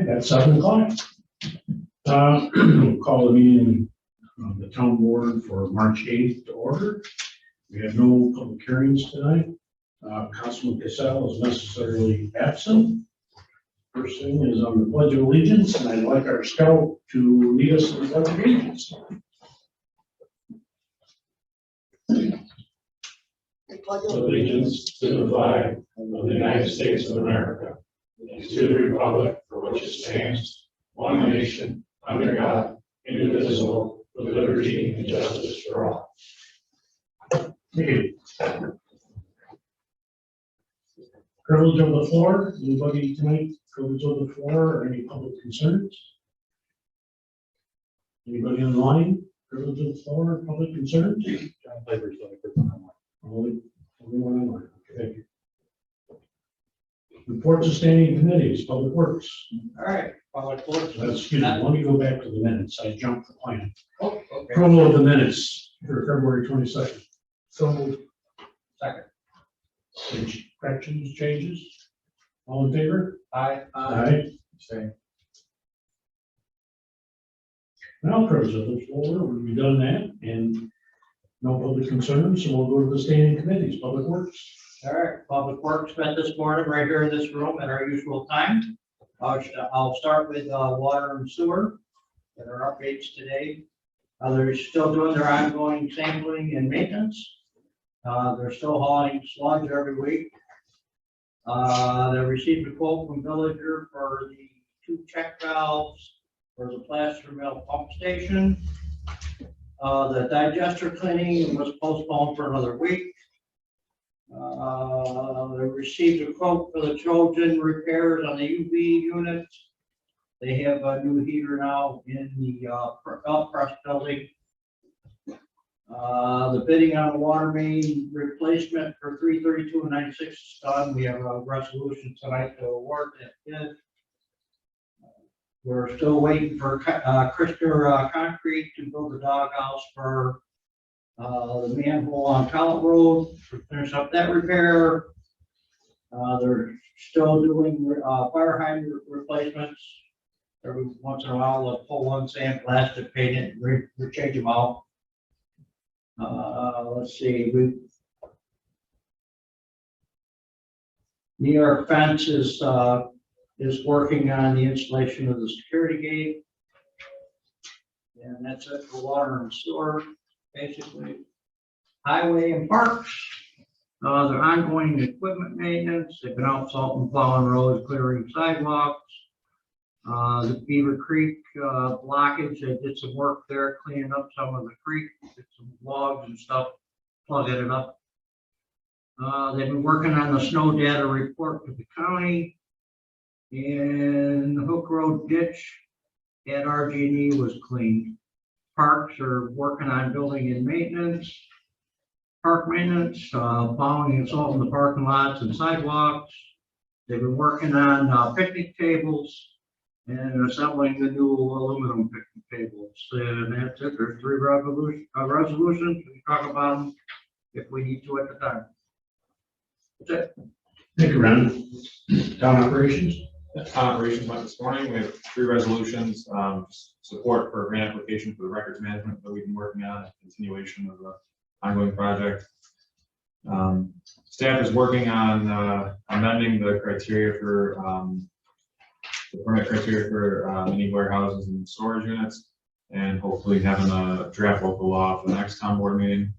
At 7 o'clock. Call the meeting of the town board for March 8th to order. We have no public hearings tonight. Councilman Cassell is necessarily absent. First thing is on the Pledge of Allegiance, and I'd like our scout to lead us in the Pledge of Allegiance. Allegiance to the flag of the United States of America and to the republic for which it stands, one nation, under God, indivisible, with liberty and justice for all. Thank you. Privilege of the floor. Anybody tonight? Privilege of the floor or any public concerns? Anybody online? Privilege of the floor, public concerns? John Piper's the only person online. Only one online. Okay, thank you. Reports of standing committees, Public Works. All right, public works. Excuse me, let me go back to the minutes. I jumped the plan. Oh, okay. Approval of the minutes for February 22nd. So moved. Second. Any corrections, changes? All in favor? Aye. Aye. Same. Now, privilege of the floor, we've done that, and no public concerns, so we'll go to the standing committees. Public Works. All right, public works met this morning right here in this room at our usual time. I'll start with water and sewer that are updates today. They're still doing their ongoing sampling and maintenance. They're still hauling sludge every week. They received a quote from Villager for the 2 check valves for the plaster mill pump station. The digester cleaning was postponed for another week. They received a quote for the Trojan repairs on the UV units. They have a new heater now in the belt press building. The bidding on the water main replacement for 332 and 96 is done. We have a resolution tonight to award that bid. We're still waiting for Christopher Concrete to build the doghouse for the manhole on College Road to finish up that repair. They're still doing fire hydrant replacements. Every once in a while, they'll pull one sandblast to paint it and change them out. Let's see. New York Fence is working on the installation of the security gate. And that's it for water and sewer, basically. Highway and parks. Their ongoing equipment maintenance. They've been out salt and plowing roads, clearing sidewalks. The Beaver Creek blockage, they did some work there, cleaning up some of the creek, did some logs and stuff, plugging it up. They've been working on the snow data report to the county. And the Hook Road ditch at RG&E was cleaned. Parks are working on building and maintenance. Park maintenance, plowing and salting the parking lots and sidewalks. They've been working on picnic tables and assembling the new aluminum picnic tables. And that's it. There's 3 resolutions. We can talk about them if we need to at the time. That's it. Thank you, Ron. Town operations. Town operations met this morning. We have 3 resolutions. Support for a grant application for the records management that we've been working on, a continuation of the ongoing project. Staff is working on amending the criteria for the permit criteria for mini warehouses and storage units, and hopefully having a draft local law for the next town board meeting.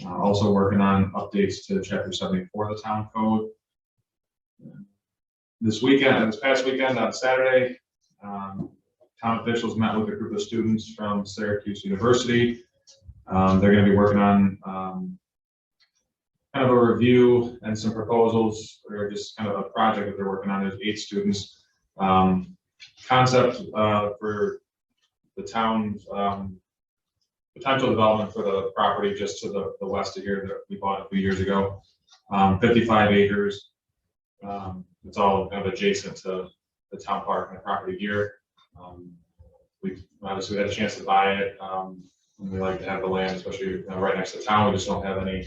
Also working on updates to Chapter 74 of the town code. This past weekend on Saturday, town officials met with a group of students from Syracuse University. They're going to be working on kind of a review and some proposals, or just kind of a project that they're working on. There's 8 students. Concept for the town's potential development for the property just to the west of here that we bought a few years ago. 55 acres. It's all kind of adjacent to the town park and the property here. We obviously had a chance to buy it. And we like to have the land, especially right next to town. We just don't have any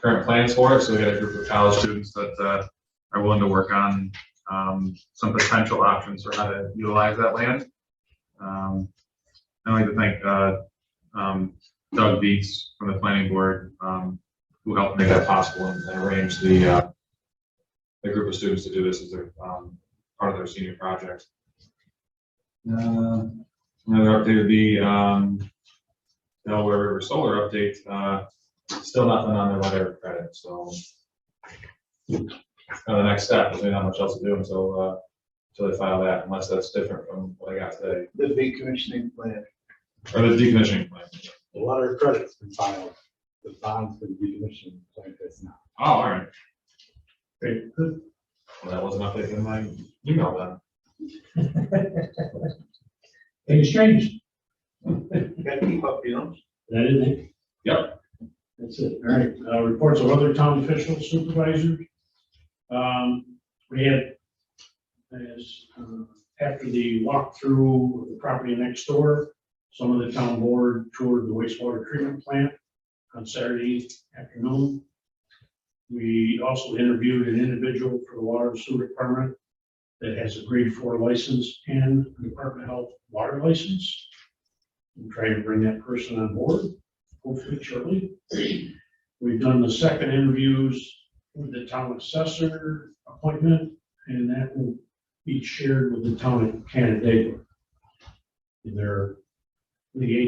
current plans for it. So we got a group of college students that are willing to work on some potential options for how to utilize that land. I'd like to thank Doug Beeks from the planning board, who helped make that possible and arrange the group of students to do this as their part of their senior project. Another update would be Delaware River Solar update. Still nothing on their letter of credit, so the next step is not much else to do until they file that, unless that's different from what I got today. The decommissioning plan. Or the decommissioning plan. The letter of credit's been filed. The bonds for the decommissioning plan is not. Oh, all right. Great, good. Well, that wasn't updated in my email then. Things changed. Gotta keep up, you know? That is it. Yep. That's it. All right. Reports of other town officials, supervisors. We had, as after the walkthrough of the property next door, some of the town board toured the wastewater treatment plant on Saturday afternoon. We also interviewed an individual for the water and sewer department that has a grade 4 license and Department of Health water license. I'm trying to bring that person on board, hopefully shortly. We've done the second interviews with the town assessor appointment, and that will be shared with the town of Canandaigua. The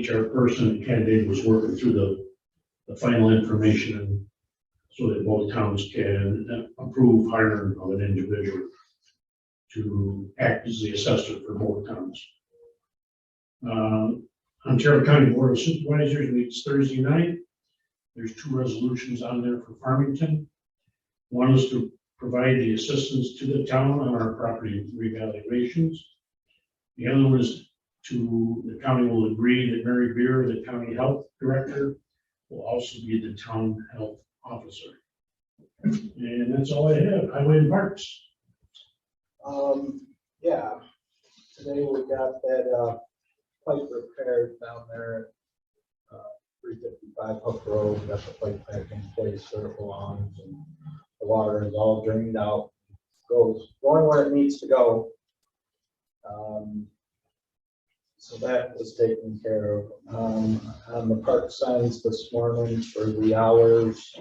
HR person at Canandaigua was working through the final information, and so that both towns can approve hiring of an individual to act as the assessor for both towns. Ontario County Board of Supervisors meets Thursday night. There's 2 resolutions on there for Farmington. One is to provide the assistance to the town on our property revaluations. The other one is the county will agree that Mary Beer, the county health director, will also be the town health officer. And that's all I have. Highway and Parks. Yeah, today we got that pipe repaired down there at 355 Hook Road. We got the pipe back in place where it belongs, and the water is all drained out, going where it needs to go. So that was taken care of. On the park signs this morning for the hours,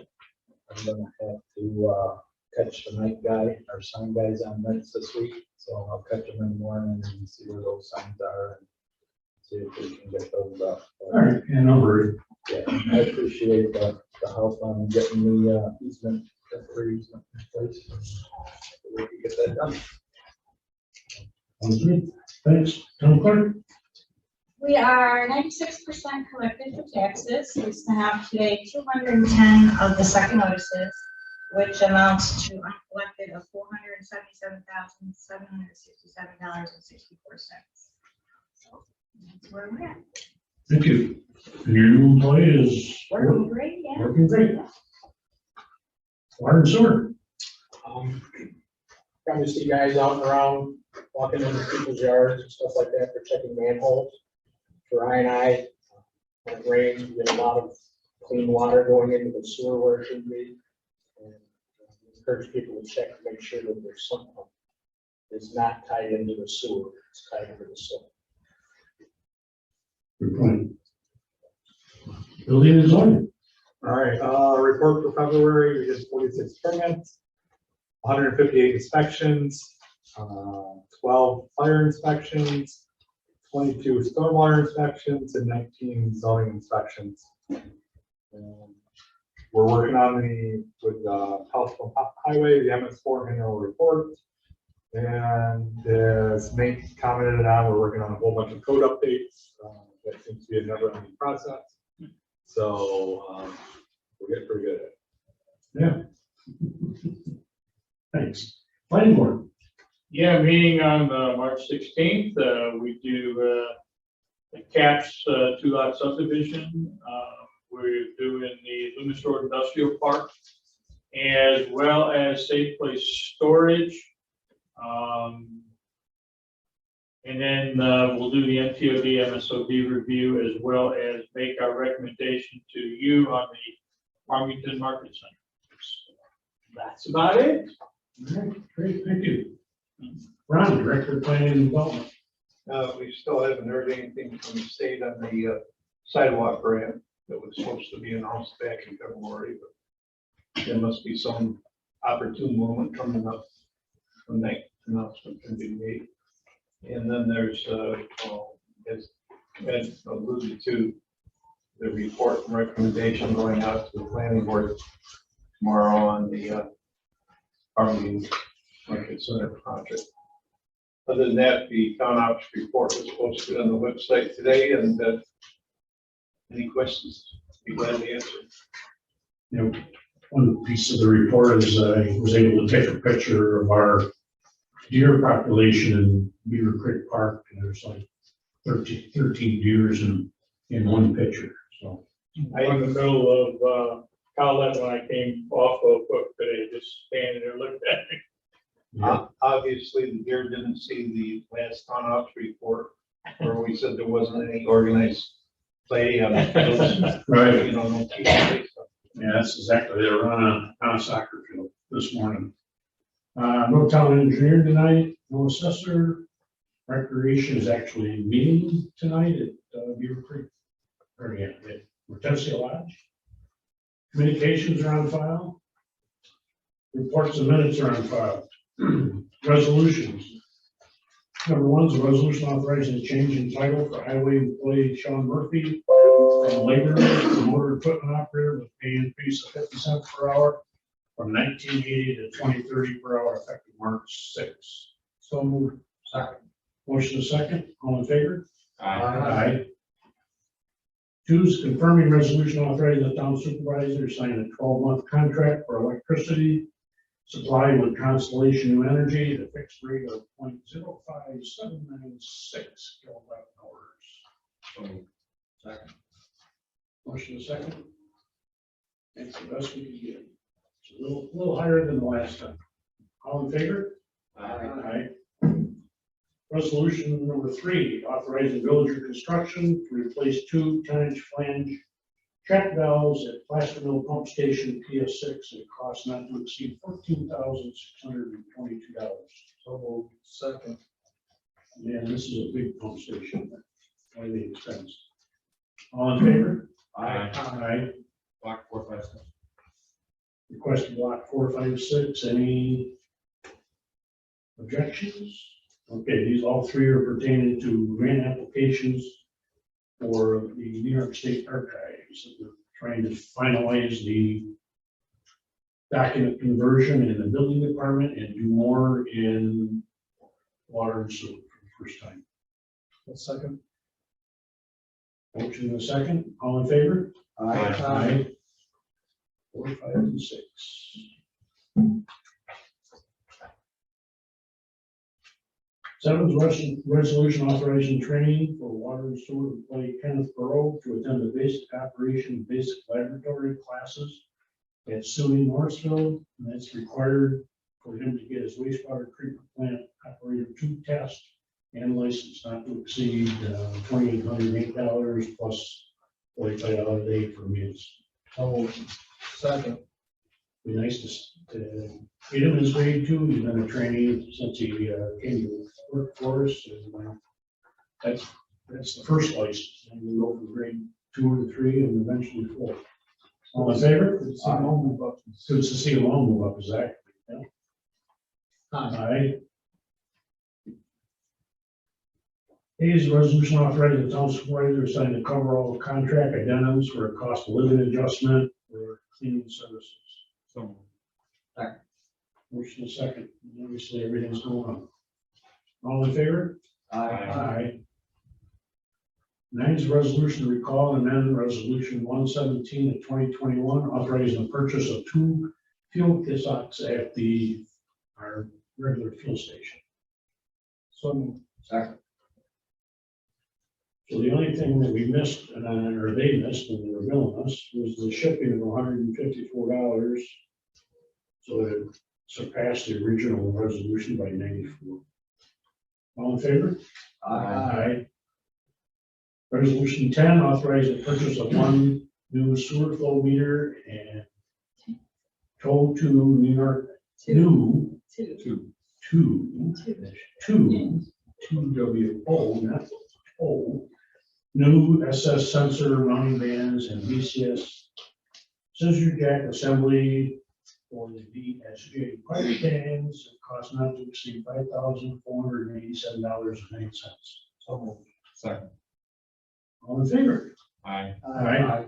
I'm gonna have to catch the night guy. Our sign guy's on nights this week, so I'll catch him in the morning and see where those signs are and see if we can get those up. All right, and over. Yeah, I appreciate the help on getting the easement, temporary easement in place. We can get that done. Sounds good. Thanks. Town clerk. We are 96% collected for taxes. We have today 210 of the second notices, which amounts to uncollected of $477,767.64. So that's where we're at. Thank you. And your new employee is Working great, yeah. working great. Water and sewer. Probably see guys out and around, walking into people's yards and stuff like that for checking manholes. For I, when it rains, we get a lot of clean water going into the sewer where it should be. And encourage people to check to make sure that there's something that's not tied into the sewer, it's tied into the soil. Good point. Building and zoning. All right, report for February, we did 46 permits, 158 inspections, 12 fire inspections, 22 stormwater inspections, and 19 zoning inspections. We're working on with Health from Highway, the MS4 annual report. And as Nate commented on, we're working on a whole bunch of code updates. That seems to be a never-ending process. So we're getting pretty good at it. Yeah. Thanks. Planning board. Yeah, meeting on March 16th. We do the CAPS 2-lot subdivision. We're doing the Loomis Road Industrial Park, as well as Safe Place Storage. And then we'll do the MTOD, MSOD review, as well as make our recommendation to you on the Farmington Market Center. So that's about it. All right, great, thank you. Ron, Director of Planning and Development. We still haven't heard anything from the state on the sidewalk grant that was supposed to be announced back in February, but there must be some opportune moment coming up when that announcement can be made. And then there's, as Ed alluded to, the report and recommendation going out to the planning board tomorrow on the Farmington Market Center project. Other than that, the town ops report was posted on the website today, and any questions, be glad to answer. You know, one piece of the report is I was able to take a picture of our deer population in Beaver Creek Park, and there's like 13 deers in one picture, so. I in the middle of Collet when I came off of Cook today, just standing there looking at it. Yeah. Obviously, the deer didn't see the last town ops report where we said there wasn't any organized play on the fields. Right. You know, no key play stuff. Yeah, that's exactly, they were on a soccer field this morning. No town engineer tonight, no assessor. Recreation is actually meeting tonight at Beaver Creek, or yeah, at Hortensia Lodge. Communications are on file. Reports and minutes are on file. Resolutions. Number one is a resolution authorizing a change in title for highway employee Sean Murphy from laborer to motor equipment operator with pay increase of 50 cents per hour from 1980 to 2030 per hour effective March 6th. So moved. Second. Motion is second. All in favor? Aye. Two is confirming resolution authorizing the town supervisor to sign a 12-month contract for electricity supply with Constellation New Energy at a fixed rate of 0.05796 kilowatt hours. So second. Motion is second. That's the best we can get. It's a little higher than the last time. All in favor? Aye. Resolution number 3, authorizing villager construction to replace 2 10-inch flange check valves at Placerville Pump Station PS6 at a cost not to exceed $14,622. So moved. Second. Man, this is a big pump station. Why the expense? All in favor? Aye. Aye. Block 456. Request block 456. Any objections? Okay, these all 3 are pertaining to grant applications for the New York State Archives. We're trying to finalize the document conversion in the building department and do more in water and sewer for the first time. A second. Motion in a second. All in favor? Aye. 4, 5, and 6. Seventh resolution authorizing training for water and sewer employee Kenneth Burrow to attend the basic operation and basic laboratory classes at SUNY Morrisville. And that's required for him to get his wastewater treatment plant operator 2 test and license not to exceed $2,808 plus $45 a day for meals. Oh, second. Be nice to get him his grade 2. He's been a trainee since he came to work for us. And that's the first license. And we go from grade 2 to 3 and eventually 4. All in favor? Good to see him all move up, exactly. Yeah. Aye. A is a resolution authorizing the town supervisor to sign to cover all contract addendums for a cost of living adjustment for cleaning services. So. Motion is second. Obviously, everything's going on. All in favor? Aye. 9 is a resolution to recall and amend resolution 117 of 2021, authorizing the purchase of 2 fuel kiosks at our regular fuel station. So. Second. So the only thing that we missed, or they missed when they were billing us, was the shipping of $154. So it surpassed the original resolution by 94. All in favor? Aye. Resolution 10, authorizing the purchase of 1 new sewer flow meter and tow to New York. Two. 2WO, not O, new SS sensor mounting bands and VCS scissor jack assembly for the DSJ pipe bands, at cost not to exceed $5,487.08. Second. All in favor? Aye. Aye.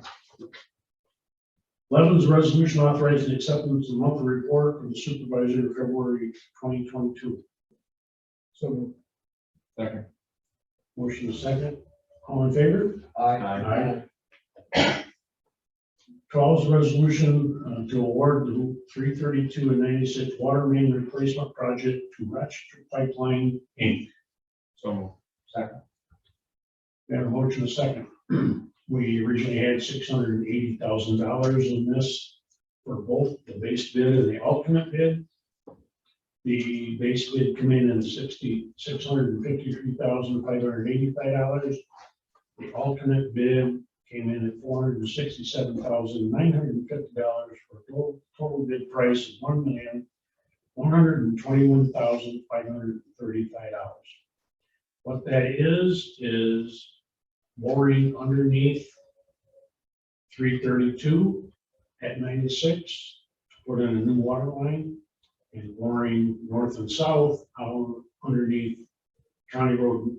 11 is a resolution authorizing the acceptance of the monthly report from the supervisor of February 2022. So Second. Motion is second. All in favor? Aye. 12 is a resolution to award the 332 and 96 water main replacement project to Rochester Pipeline, Inc. So moved. Second. We have a motion is second. We originally had $680,000 in this for both the base bid and the alternate bid. The base bid came in at $653,585. The alternate bid came in at $467,950 for a total bid price of $1,121,535. What that is boring underneath 332 at 96 to put in a new water line, and boring north and south out underneath County Road,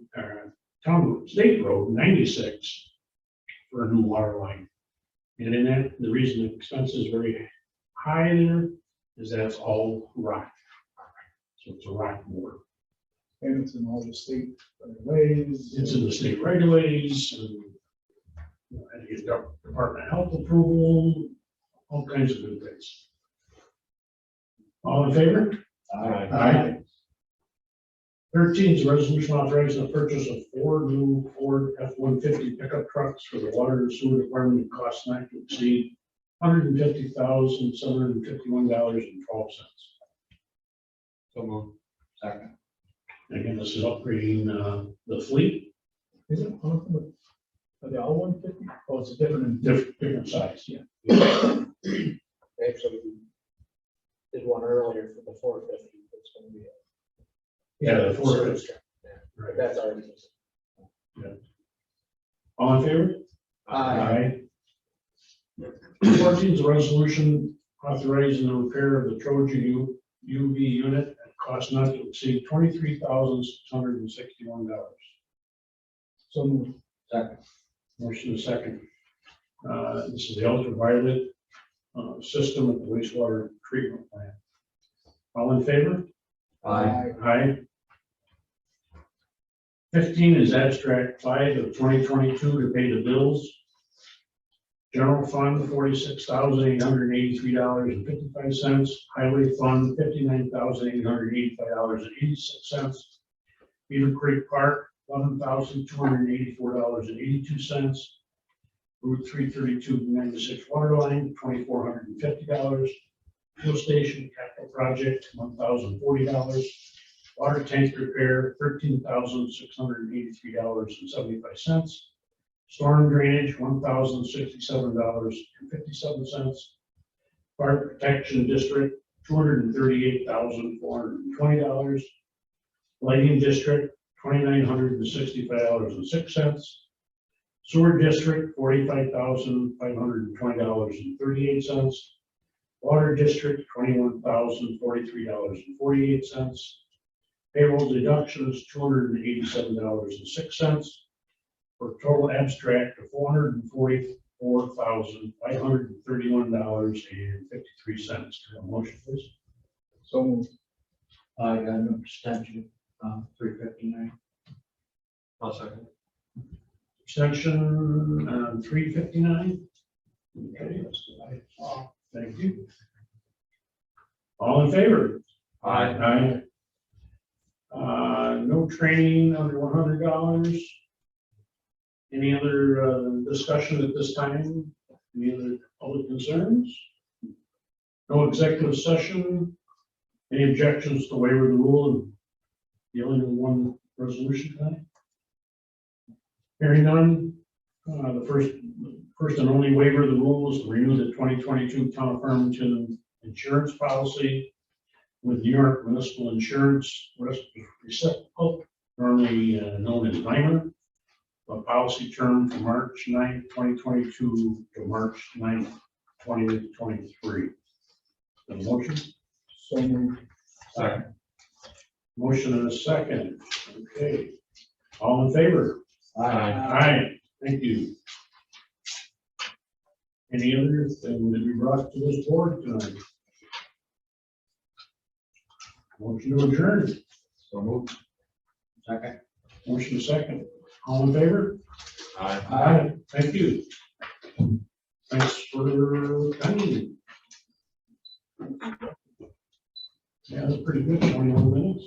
State Road 96 for a new water line. And in that, the reason the expense is very high there is that's all rock. So it's a rock bore. And it's in all the state ways. It's in the state right of ways, and had to get Department of Health approval, all kinds of good things. All in favor? Aye. 13 is a resolution authorizing the purchase of 4 new Ford F-150 pickup trucks for the water and sewer department at cost not to exceed $150,751.12. So moved. Second. Again, this is upgrading the fleet, Is it, are they all 150? Oh, it's a different. different size, yeah. actually, we did one earlier for the 450. It's going to be. Yeah, the Service 450. truck, yeah. Right. That's already. All in favor? Aye. 14 is a resolution authorizing the repair of the Trojan UV unit at cost not to exceed $23,661. So moved. Second. Motion is second. This is the ultraviolet system at the wastewater treatment plant. All in favor? Aye. 15 is abstract 5 of 2022 to pay the bills. General fund, $46,883.55. Highway fund, $59,885.86. Beaver Creek Park, $11,284.82. Route 332-96 water line, $2,450. Fuel station capital project, $1,040. Water tank repair, $13,683.75. Storm drainage, $1,067.57. Fire protection district, $238,420. Lighting district, $2,965.06. Sewer district, $45,520.38. Water district, $21,043.48. Payroll deductions, $287.06. For a total abstract of $444,531.53. Motion, please. So moved. I got an abstention, 359. I'll second. Extension 359. Okay, thank you. All in favor? Aye. No training under $100. Any other discussion at this time? Any other public concerns? No executive session? Any objections to waiver of the rule and dealing with one resolution tonight? Hearing none, the first and only waiver of the rules to renew the 2022 Town of Farmington insurance policy. with New York Municipal Insurance Reciprocal, normally known as NYMER. A policy term from March 9th, 2022 to March 9th, 2023. The motion? So moved. Second. Motion and a second. Okay. All in favor? Aye. Thank you. Any other thing that we brought to this board tonight? Motion to adjourn. So moved. Second. Motion second. All in favor? Aye. Aye. Thank you. Thanks for coming. Yeah, that's pretty good, 21 minutes.